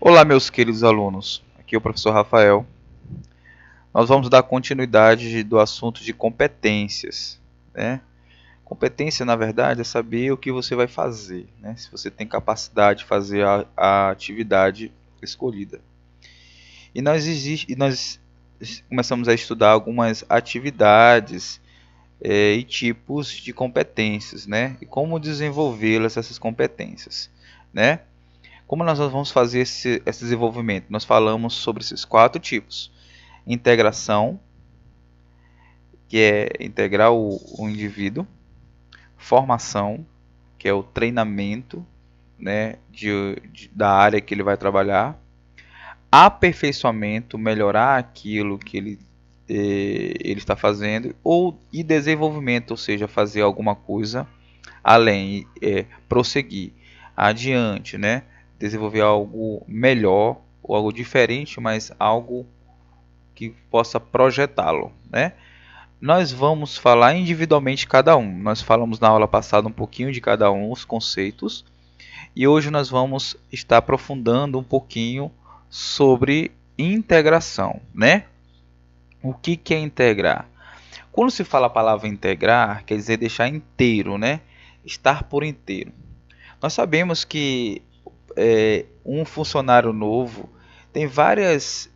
Olá, meus queridos alunos. Aqui é o professor Rafael. Nós vamos dar continuidade do assunto de competências, né? Competência, na verdade, é saber o que você vai fazer, né? Se você tem capacidade de fazer a atividade escolhida. E nós começamos a estudar algumas atividades e tipos de competências, né? E como desenvolvê-las, essas competências, né? Como nós vamos fazer esse desenvolvimento? Nós falamos sobre esses 4 tipos. Integração, que é integrar o indivíduo. Formação, que é o treinamento, né, da área que ele vai trabalhar. Aperfeiçoamento, melhorar aquilo que ele está fazendo. E desenvolvimento, ou seja, fazer alguma coisa além, prosseguir adiante, né? Desenvolver algo melhor ou algo diferente, mas algo que possa projetá-lo, né? Nós vamos falar individualmente cada um. Nós falamos na aula passada um pouquinho de cada um, os conceitos, e hoje nós vamos estar aprofundando um pouquinho sobre integração, né? O que é integrar? Quando se fala a palavra integrar, quer dizer deixar inteiro, né? Estar por inteiro. Nós sabemos que um funcionário novo tem várias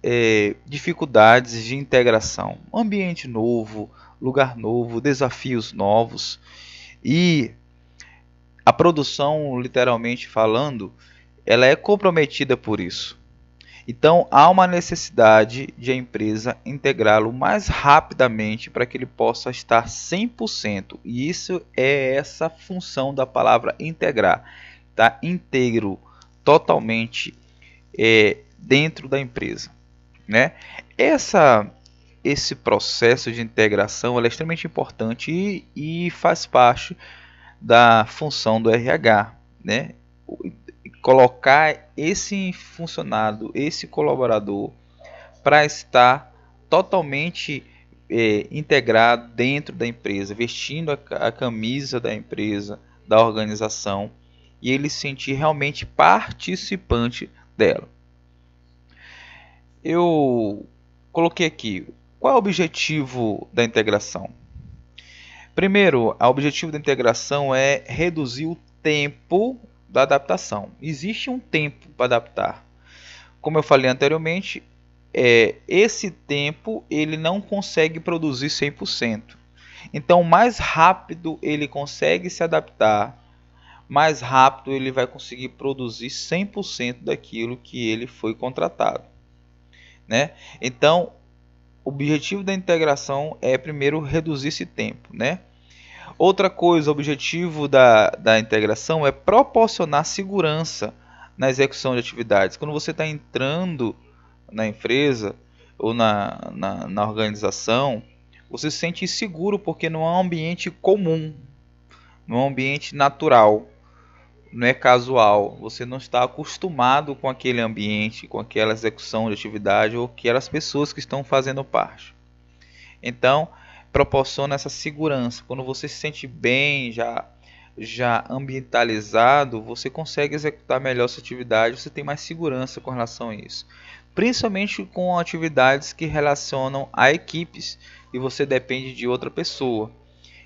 dificuldades de integração. Ambiente novo, lugar novo, desafios novos. E a produção, literalmente falando, ela é comprometida por isso. Então, há uma necessidade de a empresa integrá-lo mais rapidamente para que ele possa estar 100%. E isso é essa função da palavra integrar. Tá? Íntegro, totalmente dentro da empresa, né? Esse processo de integração é extremamente importante e faz parte da função do RH, né? Colocar esse funcionário, esse colaborador, para estar totalmente integrado dentro da empresa, vestindo a camisa da empresa, da organização, e ele se sentir realmente participante dela. Eu coloquei aqui, qual é o objetivo da integração? Primeiro, o objetivo da integração é reduzir o tempo da adaptação. Existe um tempo para adaptar. Como eu falei anteriormente, esse tempo ele não consegue produzir 100%. Então, mais rápido ele consegue se adaptar, mais rápido ele vai conseguir produzir 100% daquilo que ele foi contratado, né? Então, o objetivo da integração é primeiro reduzir esse tempo, né? Outra coisa, o objetivo da integração é proporcionar segurança na execução de atividades. Quando você está entrando na empresa ou na organização, você se sente inseguro porque não é um ambiente comum, não é um ambiente natural, não é casual. Você não está acostumado com aquele ambiente, com aquela execução de atividade ou aquelas pessoas que estão fazendo parte. Então, proporciona essa segurança. Quando você se sente bem, já ambientalizado, você consegue executar melhor essa atividade, você tem mais segurança com relação a isso. Principalmente com atividades que relacionam a equipes e você depende de outra pessoa.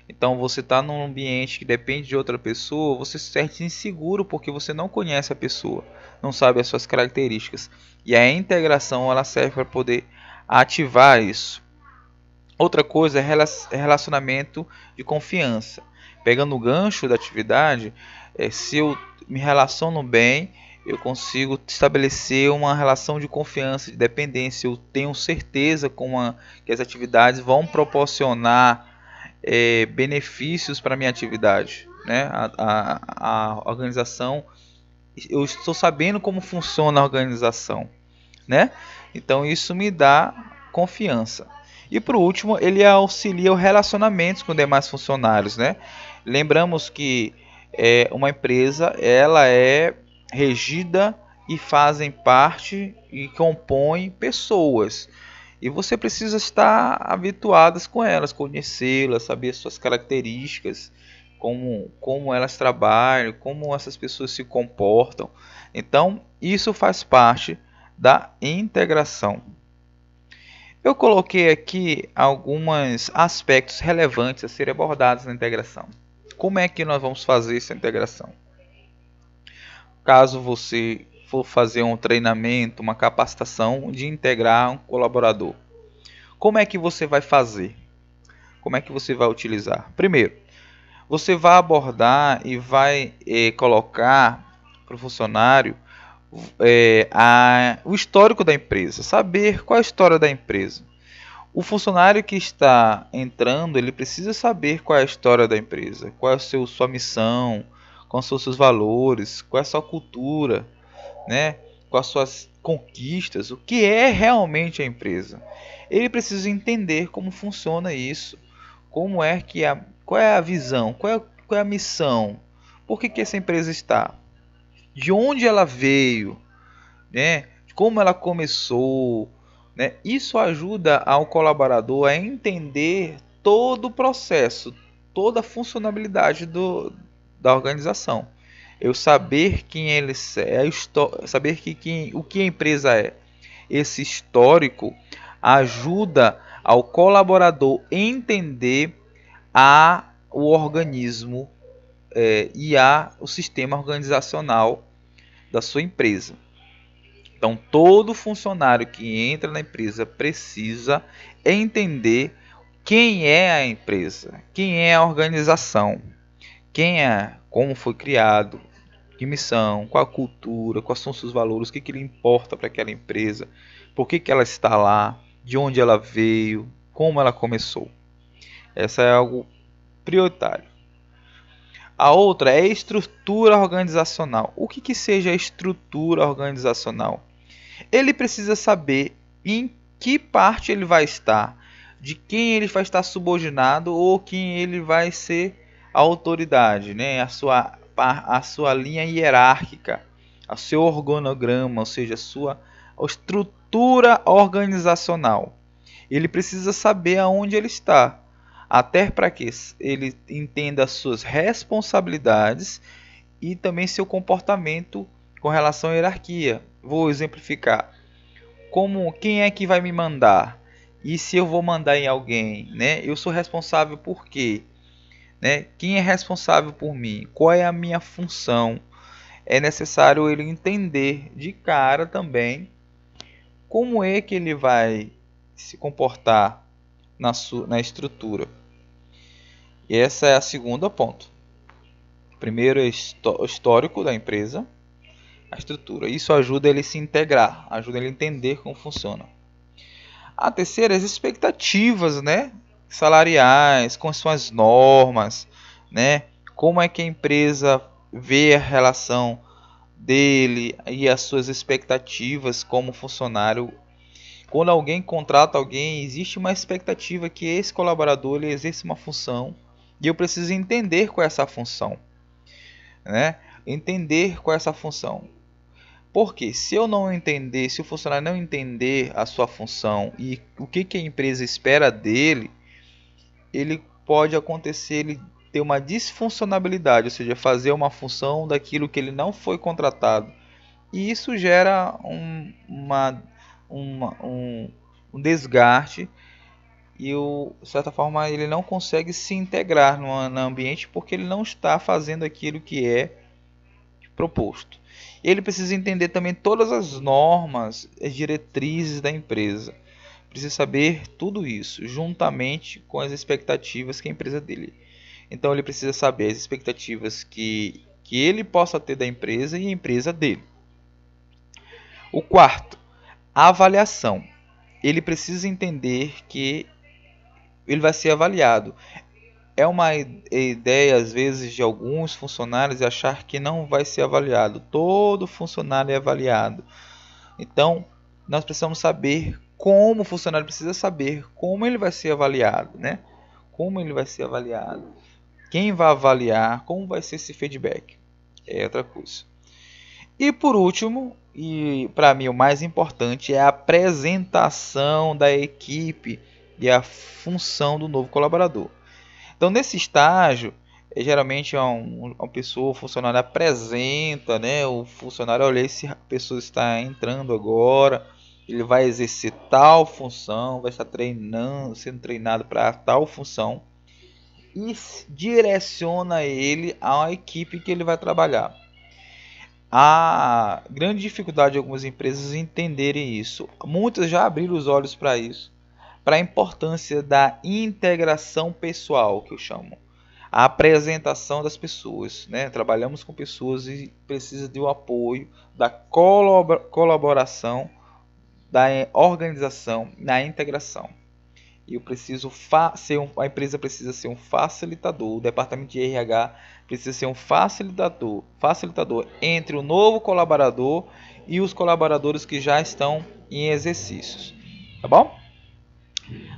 Então você está num ambiente que depende de outra pessoa, você se sente inseguro porque você não conhece a pessoa, não sabe as suas características. E a integração ela serve para poder ativar isso. Outra coisa é relacionamento de confiança. Pegando o gancho da atividade, se eu me relaciono bem, eu consigo estabelecer uma relação de confiança, de dependência. Eu tenho certeza que as atividades vão proporcionar benefícios para a minha atividade, né? A organização, eu estou sabendo como funciona a organização, né? Então isso me dá confiança. E por último, ele auxilia o relacionamento com demais funcionários, né? Lembramos que uma empresa ela é regida e fazem parte e compõem pessoas. E você precisa estar habituadas com elas, conhecê-las, saber suas características, como elas trabalham, como essas pessoas se comportam. Então, isso faz parte da integração. Eu coloquei aqui alguns aspectos relevantes a serem abordados na integração. Como é que nós vamos fazer essa integração? Caso você for fazer um treinamento, uma capacitação de integrar um colaborador, como é que você vai fazer? Como é que você vai utilizar? Primeiro, você vai abordar e vai colocar para o funcionário o histórico da empresa, saber qual é a história da empresa. O funcionário que está entrando, ele precisa saber qual é a história da empresa, qual é a sua missão, quais são os seus valores, qual é a sua cultura, né? Quais as suas conquistas, o que é realmente a empresa. Ele precisa entender como funciona isso, qual é a visão, qual é a missão, por que essa empresa está, de onde ela veio, né? Como ela começou, né? Isso ajuda ao colaborador a entender todo o processo, toda a funcionalidade da organização. Eu saber quem ele é, saber o que a empresa é. Esse histórico ajuda ao colaborador entender o organismo e o sistema organizacional da sua empresa. Então, todo funcionário que entra na empresa precisa entender quem é a empresa, quem é a organização, como foi criado, que missão, qual a cultura, quais são os seus valores, o que lhe importa para aquela empresa, por que ela está lá, de onde ela veio, como ela começou. Essa é algo prioritário. A outra é a estrutura organizacional. O que seja a estrutura organizacional? Ele precisa saber em que parte ele vai estar, de quem ele vai estar subordinado ou quem ele vai ser a autoridade, né? a sua linha hierárquica, o seu organograma, ou seja, a sua estrutura organizacional. Ele precisa saber aonde ele está, até para que ele entenda as suas responsabilidades e também seu comportamento com relação à hierarquia. Vou exemplificar. Quem é que vai me mandar? E se eu vou mandar em alguém, né? Eu sou responsável por quê? Né? Quem é responsável por mim? Qual é a minha função? É necessário ele entender de cara também como é que ele vai se comportar na estrutura. E essa é a segunda ponto. Primeiro é o histórico da empresa, a estrutura. Isso ajuda ele a se integrar, ajuda ele a entender como funciona. A terceira é as expectativas, né? Salariais, quais são as normas, né? Como é que a empresa vê a relação dele e as suas expectativas como funcionário. Quando alguém contrata alguém, existe uma expectativa que esse colaborador ele exerça uma função e eu preciso entender qual é essa função, né? Entender qual é essa função. Porque se eu não entender, se o funcionário não entender a sua função e o que a empresa espera dele, ele pode acontecer ele ter uma disfuncionalidade, ou seja, fazer uma função daquilo que ele não foi contratado. E isso gera um desgaste e, de certa forma, ele não consegue se integrar no ambiente porque ele não está fazendo aquilo que é proposto. Ele precisa entender também todas as normas, as diretrizes da empresa. Precisa saber tudo isso, juntamente com as expectativas que a empresa dele. Então ele precisa saber as expectativas que ele possa ter da empresa e a empresa dele. O quarto, a avaliação. Ele precisa entender que ele vai ser avaliado. É uma ideia, às vezes, de alguns funcionários achar que não vai ser avaliado. Todo funcionário é avaliado. Então, nós precisamos saber como o funcionário precisa saber como ele vai ser avaliado, né? Como ele vai ser avaliado. Quem vai avaliar, como vai ser esse feedback. É outra coisa. E por último, e para mim o mais importante, é a apresentação da equipe e a função do novo colaborador. Então, nesse estágio, Geralmente uma pessoa, o funcionário apresenta, né? O funcionário olha se a pessoa está entrando agora, ele vai exercer tal função, vai estar treinando, sendo treinado para tal função e direciona ele à equipe que ele vai trabalhar. A grande dificuldade de algumas empresas é entenderem isso. Muitas já abriram os olhos para isso, para a importância da integração pessoal, que eu chamo. A apresentação das pessoas, né? Trabalhamos com pessoas e precisa do apoio, da colaboração, da organização, na integração. E eu preciso a empresa precisa ser um facilitador, o departamento de RH precisa ser um facilitador entre o novo colaborador e os colaboradores que já estão em exercícios, tá bom?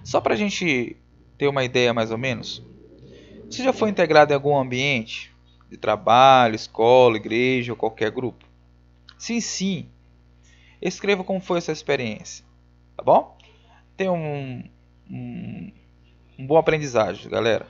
Só para a gente ter uma ideia mais ou menos, você já foi integrado em algum ambiente de trabalho, escola, igreja ou qualquer grupo? Se sim, escreva como foi essa experiência, tá bom? Tenha um bom aprendizagem, galera.